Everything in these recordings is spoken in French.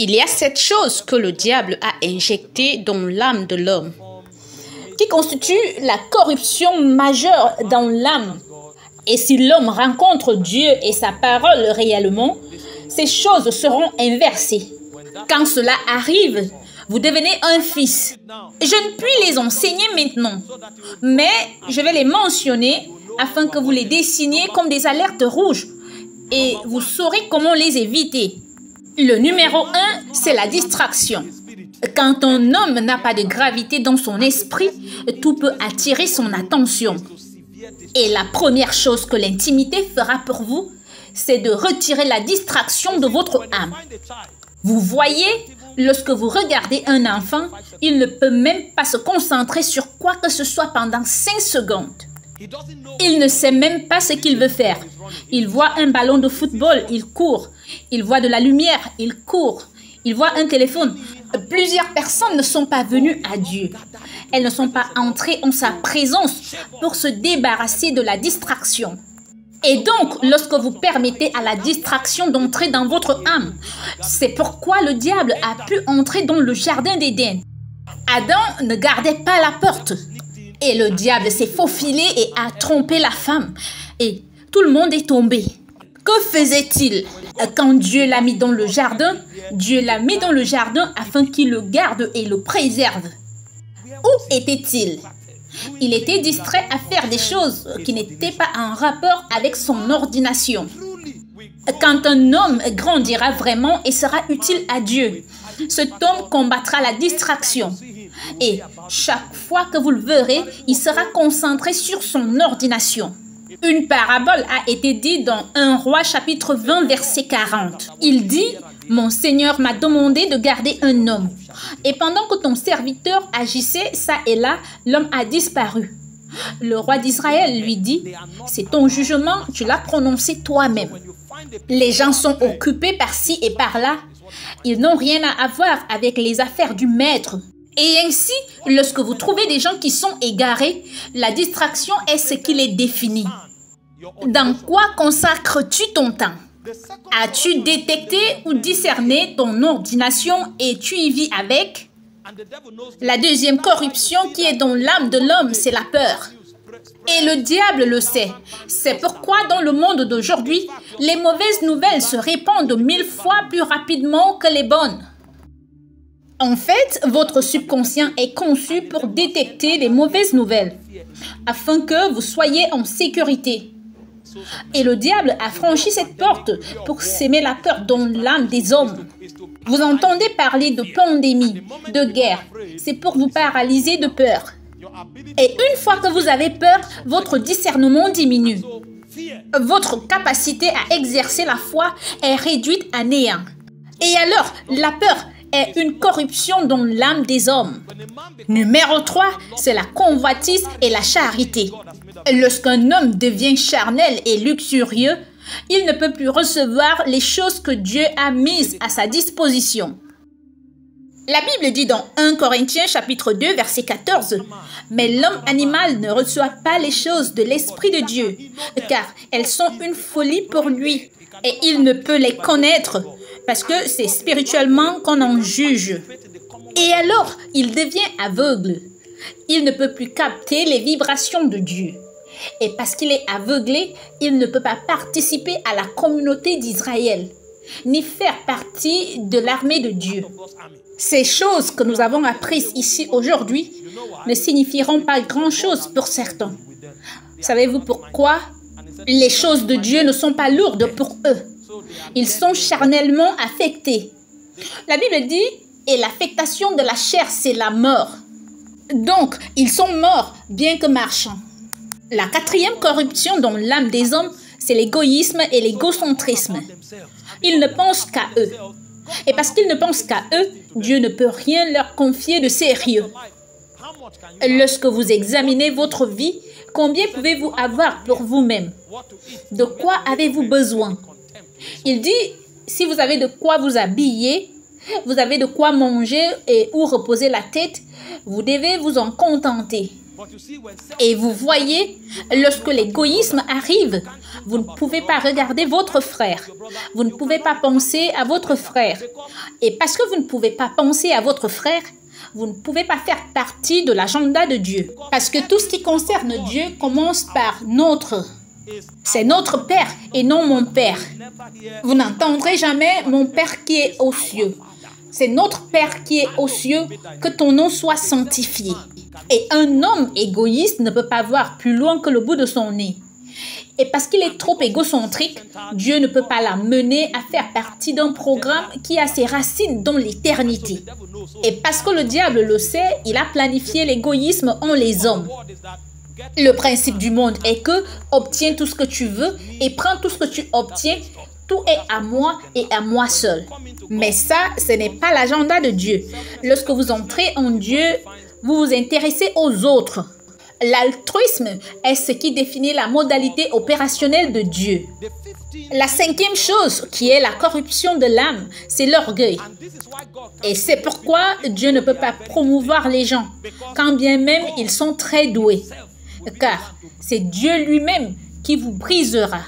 Il y a cette chose que le diable a injectée dans l'âme de l'homme, qui constitue la corruption majeure dans l'âme. Et si l'homme rencontre Dieu et sa parole réellement, ces choses seront inversées. Quand cela arrive, vous devenez un fils. Je ne puis les enseigner maintenant, mais je vais les mentionner afin que vous les dessiniez comme des alertes rouges et vous saurez comment les éviter. Le numéro 1, c'est la distraction. Quand un homme n'a pas de gravité dans son esprit, tout peut attirer son attention. Et la première chose que l'intimité fera pour vous, c'est de retirer la distraction de votre âme. Vous voyez, lorsque vous regardez un enfant, il ne peut même pas se concentrer sur quoi que ce soit pendant 5 secondes. Il ne sait même pas ce qu'il veut faire. Il voit un ballon de football, il court. Il voit de la lumière, il court. Il voit un téléphone. Plusieurs personnes ne sont pas venues à Dieu. Elles ne sont pas entrées en sa présence pour se débarrasser de la distraction. Et donc, lorsque vous permettez à la distraction d'entrer dans votre âme, c'est pourquoi le diable a pu entrer dans le jardin d'Éden. Adam ne gardait pas la porte. Et le diable s'est faufilé et a trompé la femme. Et tout le monde est tombé. Que faisait-il? Quand Dieu l'a mis dans le jardin, Dieu l'a mis dans le jardin afin qu'il le garde et le préserve. Où était-il? Il était distrait à faire des choses qui n'étaient pas en rapport avec son ordination. Quand un homme grandira vraiment et sera utile à Dieu, cet homme combattra la distraction. Et chaque fois que vous le verrez, il sera concentré sur son ordination. Une parabole a été dite dans 1 Roi chapitre 20 verset 40. Il dit « Mon Seigneur m'a demandé de garder un homme. Et pendant que ton serviteur agissait ça et là, l'homme a disparu. Le roi d'Israël lui dit « C'est ton jugement, tu l'as prononcé toi-même. » Les gens sont occupés par-ci et par-là. Ils n'ont rien à voir avec les affaires du maître. Et ainsi, lorsque vous trouvez des gens qui sont égarés, la distraction est ce qui les définit. Dans quoi consacres-tu ton temps? As-tu détecté ou discerné ton ordination et tu y vis avec? La deuxième corruption qui est dans l'âme de l'homme, c'est la peur. Et le diable le sait. C'est pourquoi dans le monde d'aujourd'hui, les mauvaises nouvelles se répandent 1000 fois plus rapidement que les bonnes. En fait, votre subconscient est conçu pour détecter les mauvaises nouvelles, afin que vous soyez en sécurité. Et le diable a franchi cette porte pour s'aimer la peur dans l'âme des hommes. Vous entendez parler de pandémie, de guerre, c'est pour vous paralyser de peur. Et une fois que vous avez peur, votre discernement diminue. Votre capacité à exercer la foi est réduite à néant. Et alors, la peur est une corruption dans l'âme des hommes. Numéro 3, c'est la convoitise et la charité. Lorsqu'un homme devient charnel et luxurieux, il ne peut plus recevoir les choses que Dieu a mises à sa disposition. La Bible dit dans 1 Corinthiens chapitre 2 verset 14, « Mais l'homme animal ne reçoit pas les choses de l'Esprit de Dieu, car elles sont une folie pour lui, et il ne peut les connaître, parce que c'est spirituellement qu'on en juge. Et alors, il devient aveugle. Il ne peut plus capter les vibrations de Dieu. Et parce qu'il est aveuglé, il ne peut pas participer à la communauté d'Israël, ni faire partie de l'armée de Dieu. Ces choses que nous avons apprises ici aujourd'hui ne signifieront pas grand-chose pour certains. Savez-vous pourquoi? Les choses de Dieu ne sont pas lourdes pour eux. Ils sont charnellement affectés. La Bible dit, et l'affectation de la chair, c'est la mort. Donc, ils sont morts, bien que marchant. La quatrième corruption dans l'âme des hommes, c'est l'égoïsme et l'égocentrisme. Ils ne pensent qu'à eux. Et parce qu'ils ne pensent qu'à eux, Dieu ne peut rien leur confier de sérieux. Lorsque vous examinez votre vie, combien pouvez-vous avoir pour vous-même? De quoi avez-vous besoin? Il dit, si vous avez de quoi vous habiller, vous avez de quoi manger et où reposer la tête, vous devez vous en contenter. Et vous voyez, lorsque l'égoïsme arrive, vous ne pouvez pas regarder votre frère. Vous ne pouvez pas penser à votre frère. Et parce que vous ne pouvez pas penser à votre frère, vous ne pouvez pas faire partie de l'agenda de Dieu. Parce que tout ce qui concerne Dieu commence par notre. C'est notre Père et non mon Père. Vous n'entendrez jamais mon Père qui est aux cieux. C'est notre Père qui est aux cieux, que ton nom soit sanctifié. Et un homme égoïste ne peut pas voir plus loin que le bout de son nez. Et parce qu'il est trop égocentrique, Dieu ne peut pas l'amener à faire partie d'un programme qui a ses racines dans l'éternité. Et parce que le diable le sait, il a planifié l'égoïsme en les hommes. Le principe du monde est que obtiens tout ce que tu veux et prends tout ce que tu obtiens. Tout est à moi et à moi seul. Mais ça, ce n'est pas l'agenda de Dieu. Lorsque vous entrez en Dieu, vous vous intéressez aux autres. L'altruisme est ce qui définit la modalité opérationnelle de Dieu. La cinquième chose, qui est la corruption de l'âme, c'est l'orgueil. Et c'est pourquoi Dieu ne peut pas promouvoir les gens, quand bien même ils sont très doués. Car c'est Dieu lui-même qui vous brisera.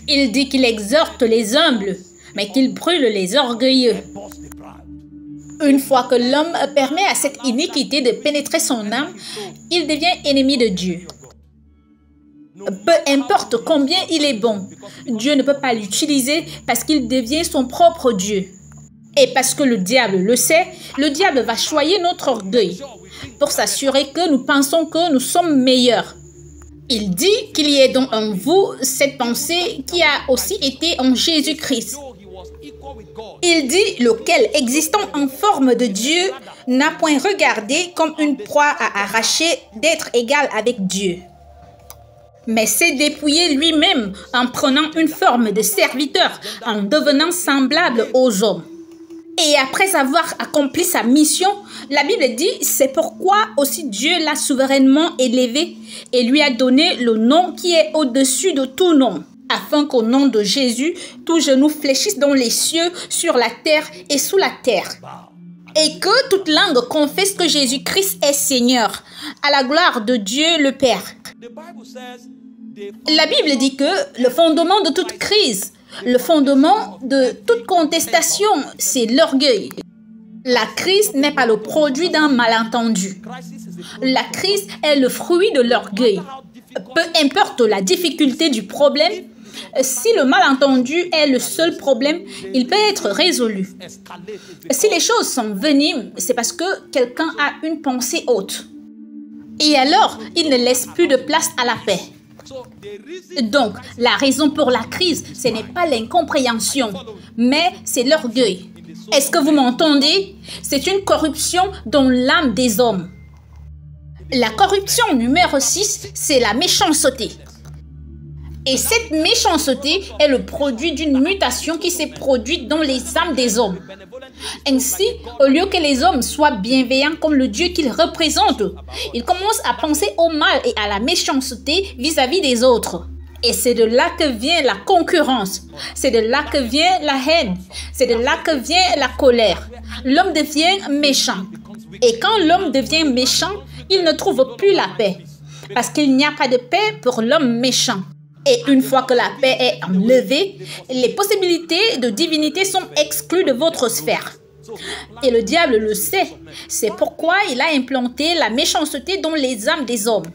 Il dit qu'il exhorte les humbles, mais qu'il brûle les orgueilleux. Une fois que l'homme permet à cette iniquité de pénétrer son âme, il devient ennemi de Dieu. Peu importe combien il est bon, Dieu ne peut pas l'utiliser parce qu'il devient son propre Dieu. Et parce que le diable le sait, le diable va choyer notre orgueil pour s'assurer que nous pensons que nous sommes meilleurs. Il dit qu'il y ait donc en vous cette pensée qui a aussi été en Jésus-Christ. Il dit lequel, existant en forme de Dieu, n'a point regardé comme une proie à arracher d'être égal avec Dieu, mais s'est dépouillé lui-même en prenant une forme de serviteur, en devenant semblable aux hommes. Et après avoir accompli sa mission, la Bible dit, c'est pourquoi aussi Dieu l'a souverainement élevé et lui a donné le nom qui est au-dessus de tout nom, afin qu'au nom de Jésus, tout genou fléchisse dans les cieux, sur la terre et sous la terre. Et que toute langue confesse que Jésus-Christ est Seigneur, à la gloire de Dieu le Père. La Bible dit que le fondement de toute crise, le fondement de toute contestation, c'est l'orgueil. La crise n'est pas le produit d'un malentendu. La crise est le fruit de l'orgueil. Peu importe la difficulté du problème, si le malentendu est le seul problème, il peut être résolu. Si les choses sont venimes, c'est parce que quelqu'un a une pensée haute. Et alors, il ne laisse plus de place à la paix. Donc, la raison pour la crise, ce n'est pas l'incompréhension, mais c'est l'orgueil. Est-ce que vous m'entendez? C'est une corruption dans l'âme des hommes. La corruption numéro 6, c'est la méchanceté. Et cette méchanceté est le produit d'une mutation qui s'est produite dans les âmes des hommes. Ainsi, au lieu que les hommes soient bienveillants comme le Dieu qu'ils représentent, ils commencent à penser au mal et à la méchanceté vis-à-vis des autres. Et c'est de là que vient la concurrence, c'est de là que vient la haine, c'est de là que vient la colère. L'homme devient méchant. Et quand l'homme devient méchant, il ne trouve plus la paix. Parce qu'il n'y a pas de paix pour l'homme méchant. Et une fois que la paix est enlevée, les possibilités de divinité sont exclues de votre sphère. Et le diable le sait. C'est pourquoi il a implanté la méchanceté dans les âmes des hommes.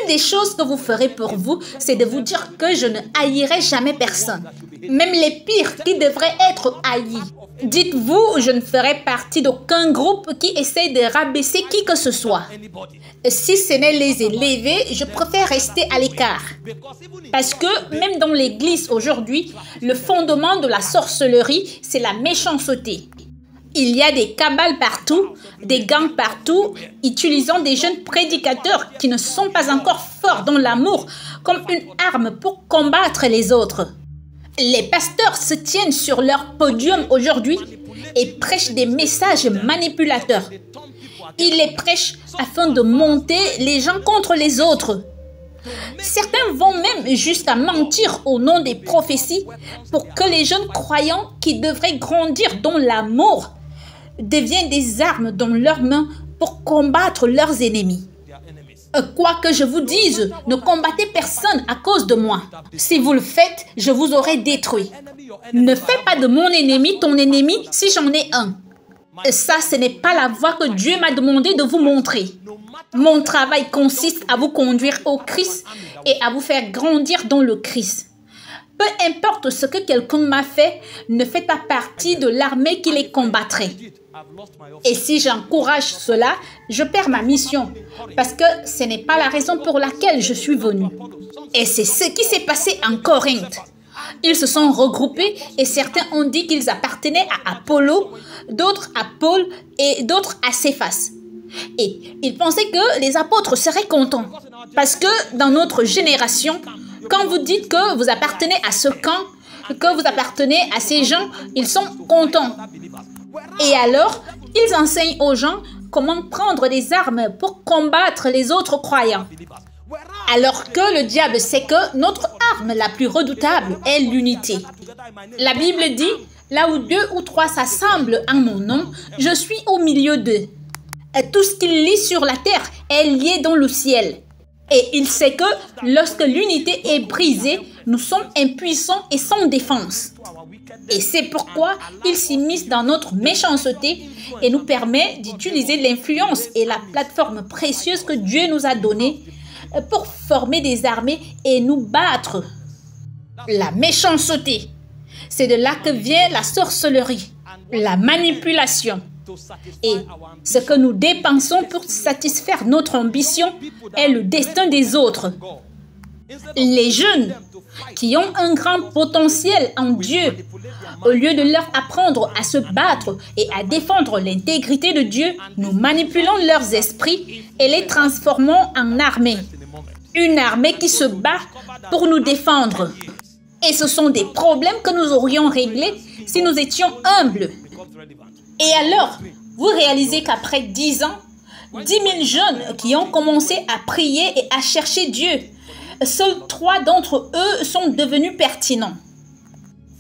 Une des choses que vous ferez pour vous, c'est de vous dire que je ne haïrai jamais personne. Même les pires qui devraient être haïs. Dites-vous, je ne ferai partie d'aucun groupe qui essaie de rabaisser qui que ce soit. Si ce n'est les élever, je préfère rester à l'écart. Parce que même dans l'église aujourd'hui, le fondement de la sorcellerie, c'est la méchanceté. Il y a des cabales partout, des gangs partout, utilisant des jeunes prédicateurs qui ne sont pas encore forts dans l'amour comme une arme pour combattre les autres. Les pasteurs se tiennent sur leur podium aujourd'hui et prêchent des messages manipulateurs. Ils les prêchent afin de monter les gens contre les autres. Certains vont même jusqu'à mentir au nom des prophéties pour que les jeunes croyants qui devraient grandir dans l'amour deviennent des armes dans leurs mains pour combattre leurs ennemis. Quoi que je vous dise, ne combattez personne à cause de moi. Si vous le faites, je vous aurai détruit. Ne fais pas de mon ennemi ton ennemi si j'en ai un. Ça, ce n'est pas la voie que Dieu m'a demandé de vous montrer. Mon travail consiste à vous conduire au Christ et à vous faire grandir dans le Christ. Peu importe ce que quelqu'un m'a fait, ne faites pas partie de l'armée qui les combattrait. Et si j'encourage cela, je perds ma mission, parce que ce n'est pas la raison pour laquelle je suis venu. Et c'est ce qui s'est passé en Corinthe. Ils se sont regroupés et certains ont dit qu'ils appartenaient à Apollo, d'autres à Paul et d'autres à Céphas. Et ils pensaient que les apôtres seraient contents, parce que dans notre génération, quand vous dites que vous appartenez à ce camp, que vous appartenez à ces gens, ils sont contents. Et alors, ils enseignent aux gens comment prendre des armes pour combattre les autres croyants. Alors que le diable sait que notre arme la plus redoutable est l'unité. La Bible dit, là où 2 ou 3 s'assemblent en mon nom, je suis au milieu d'eux. Tout ce qu'il lit sur la terre est lié dans le ciel. Et il sait que lorsque l'unité est brisée, nous sommes impuissants et sans défense. Et c'est pourquoi il s'immisce dans notre méchanceté et nous permet d'utiliser l'influence et la plateforme précieuse que Dieu nous a donnée pour former des armées et nous battre. La méchanceté, c'est de là que vient la sorcellerie, la manipulation. Et ce que nous dépensons pour satisfaire notre ambition est le destin des autres. Les jeunes qui ont un grand potentiel en Dieu, au lieu de leur apprendre à se battre et à défendre l'intégrité de Dieu, nous manipulons leurs esprits et les transformons en armée. Une armée qui se bat pour nous défendre. Et ce sont des problèmes que nous aurions réglés si nous étions humbles. Et alors, vous réalisez qu'après 10 ans, 10 000 jeunes qui ont commencé à prier et à chercher Dieu, seuls 3 d'entre eux sont devenus pertinents.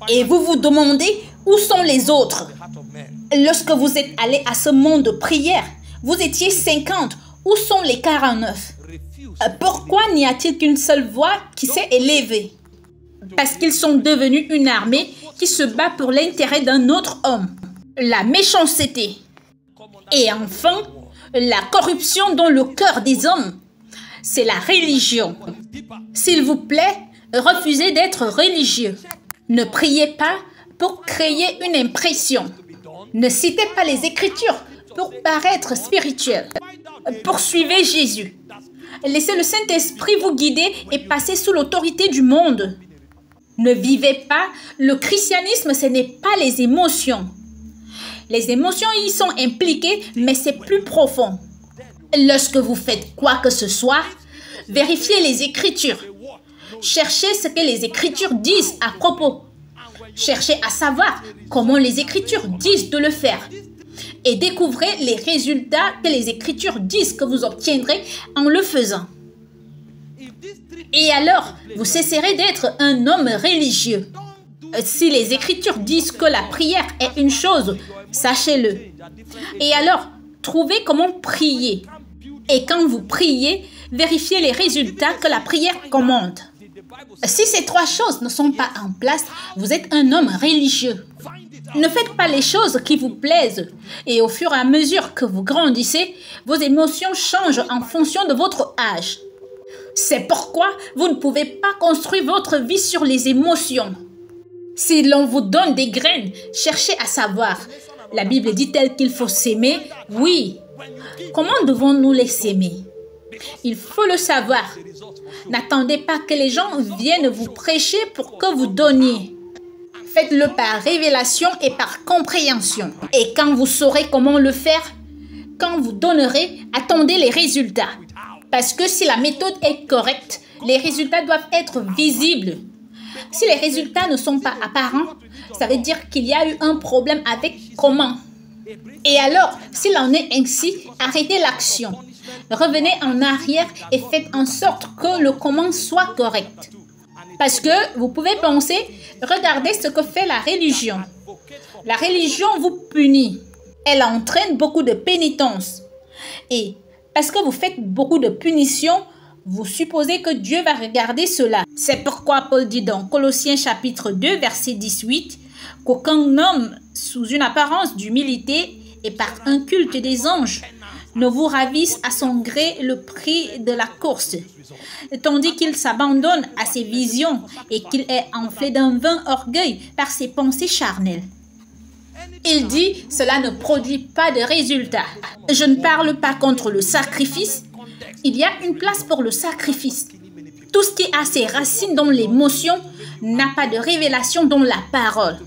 Et vous vous demandez où sont les autres? Lorsque vous êtes allé à ce monde de prière, vous étiez 50. Où sont les 49? Pourquoi n'y a-t-il qu'une seule voix qui s'est élevée? Parce qu'ils sont devenus une armée qui se bat pour l'intérêt d'un autre homme. La méchanceté. Et enfin, la corruption dans le cœur des hommes. C'est la religion. S'il vous plaît, refusez d'être religieux. Ne priez pas pour créer une impression. Ne citez pas les Écritures pour paraître spirituel. Poursuivez Jésus. Laissez le Saint-Esprit vous guider et passer sous l'autorité du monde. Ne vivez pas. Le christianisme, ce n'est pas les émotions. Les émotions y sont impliquées, mais c'est plus profond. Lorsque vous faites quoi que ce soit, vérifiez les Écritures. Cherchez ce que les Écritures disent à propos. Cherchez à savoir comment les Écritures disent de le faire. Et découvrez les résultats que les Écritures disent que vous obtiendrez en le faisant. Et alors, vous cesserez d'être un homme religieux. Si les Écritures disent que la prière est une chose, sachez-le. Et alors, trouvez comment prier. Et quand vous priez, vérifiez les résultats que la prière commande. Si ces 3 choses ne sont pas en place, vous êtes un homme religieux. Ne faites pas les choses qui vous plaisent. Et au fur et à mesure que vous grandissez, vos émotions changent en fonction de votre âge. C'est pourquoi vous ne pouvez pas construire votre vie sur les émotions. Si l'on vous donne des graines, cherchez à savoir. La Bible dit-elle qu'il faut s'aimer? Oui. Comment devons-nous les s'aimer? Il faut le savoir. N'attendez pas que les gens viennent vous prêcher pour que vous donniez. Faites-le par révélation et par compréhension. Et quand vous saurez comment le faire, quand vous donnerez, attendez les résultats. Parce que si la méthode est correcte, les résultats doivent être visibles. Si les résultats ne sont pas apparents, ça veut dire qu'il y a eu un problème avec comment. Et alors, s'il en est ainsi, arrêtez l'action. Revenez en arrière et faites en sorte que le comment soit correct. Parce que vous pouvez penser, regardez ce que fait la religion. La religion vous punit. Elle entraîne beaucoup de pénitence. Et Parce que vous faites beaucoup de punitions, vous supposez que Dieu va regarder cela. C'est pourquoi Paul dit dans Colossiens chapitre 2, verset 18, qu'aucun homme, sous une apparence d'humilité et par un culte des anges, ne vous ravisse à son gré le prix de la course, tandis qu'il s'abandonne à ses visions et qu'il est enflé d'un vain orgueil par ses pensées charnelles. Il dit, cela ne produit pas de résultat. Je ne parle pas contre le sacrifice. Il y a une place pour le sacrifice. Tout ce qui a ses racines dans l'émotion n'a pas de révélation dans la parole.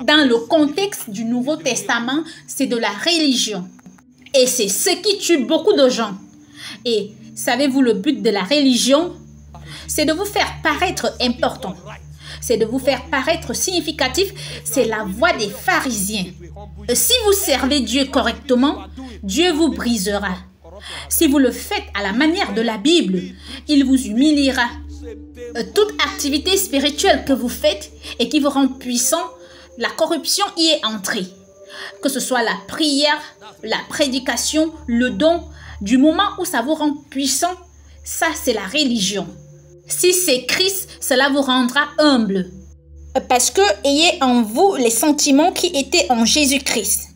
Dans le contexte du Nouveau Testament, c'est de la religion. Et c'est ce qui tue beaucoup de gens. Et savez-vous le but de la religion? C'est de vous faire paraître important. C'est de vous faire paraître significatif. C'est la voie des pharisiens. Si vous servez Dieu correctement, Dieu vous brisera. Si vous le faites à la manière de la Bible, il vous humiliera. Toute activité spirituelle que vous faites et qui vous rend puissant, la corruption y est entrée. Que ce soit la prière, la prédication, le don, du moment où ça vous rend puissant, ça c'est la religion. Si c'est Christ, cela vous rendra humble. Parce que ayez en vous les sentiments qui étaient en Jésus-Christ.